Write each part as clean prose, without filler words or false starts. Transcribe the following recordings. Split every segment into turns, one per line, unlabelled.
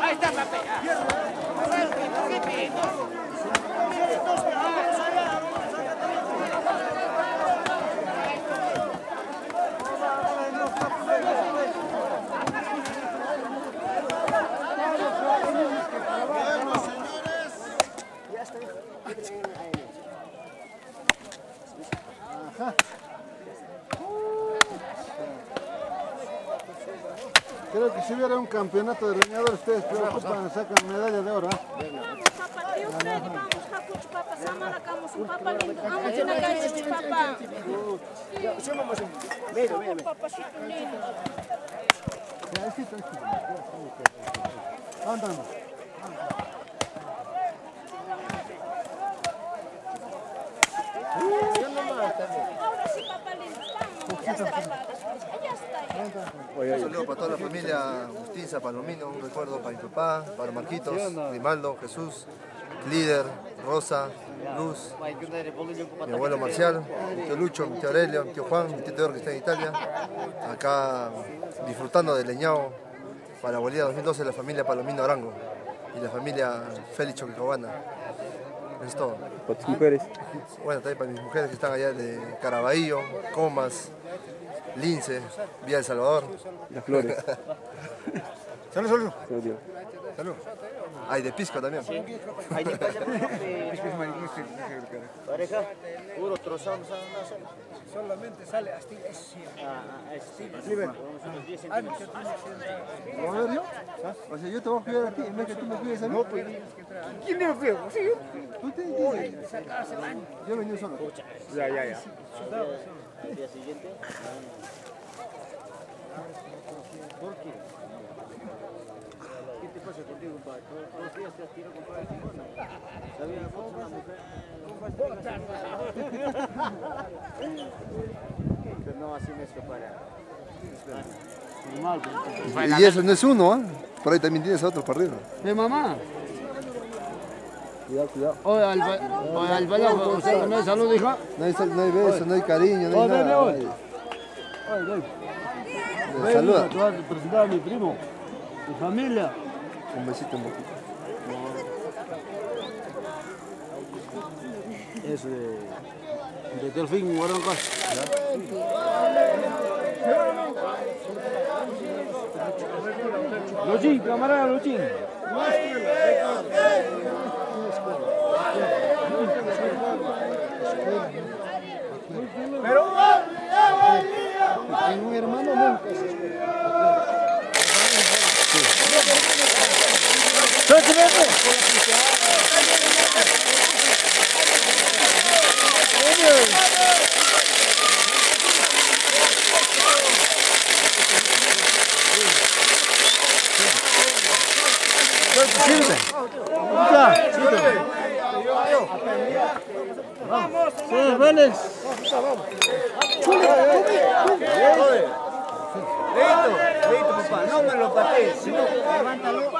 Ahí está, papi.
Creo que si hubiera un campeonato de leñadores, ustedes preocupan, sacan medalla de oro.
Un saludo para toda la familia Justiza, Palomino, un recuerdo para mi papá, para Marquitos, Grimaldo, Jesús, Líder, Rosa, Luz, mi abuelo Marcial, mi tío Lucho, mi tío Aurelio, mi tío Juan, mi tío Teodoro que está en Italia, acá disfrutando del leñado para la bolilla 2012 la familia Palomino Arango y la familia Félix Choquicabana. Es todo.
¿Para tus mujeres?
Bueno, también para mis mujeres que están allá de Caraballo, Comas, Lince, Villa El Salvador.
Las flores.
Salud.
Salud. Hay de Pisco también.
Pareja, puro trozado,
solamente sale hasta
¿Lo veo yo? O sea, yo te voy a cuidar a ti, en vez que tú me cuides a mí.
No, pues, ¿quién me cuida? Sí, yo.
Tú te dices. Yo venía solo.
Ya.
al día siguiente. ¿Por qué? ¿Qué te pasa contigo, compadre? Todos los días te has tirado, compadre. ¿Sabías la foto de una mujer? No, así me escapará.
Y eso no es uno, ¿eh? Por ahí también tienes otro para arriba.
¿Mi mamá?
Cuidado.
Oye, al bailado, o sea, no hay salud, hija.
No hay beso, no hay cariño, no hay nada. Saluda.
Te voy a presentar a mi primo, mi familia.
Un besito, un poquito.
Es de Delfín, Guaranca. Luchín, camarada Luchín.
Pero tengo un hermano nunca se
Vamos, Vélez.
Leito, papá, no me lo patees, sino levántalo.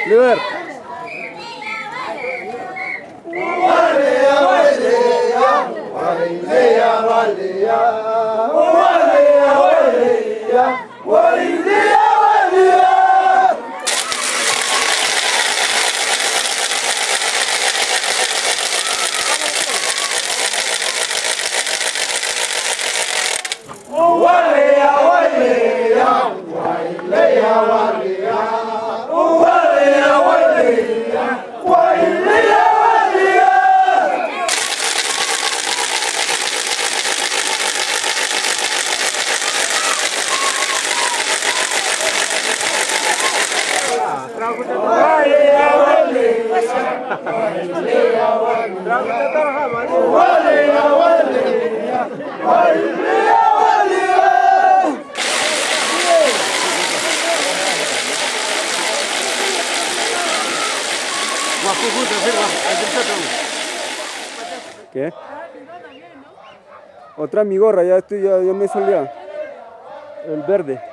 Líder. ¿Qué? Otra mi gorra, ya me solía. El verde.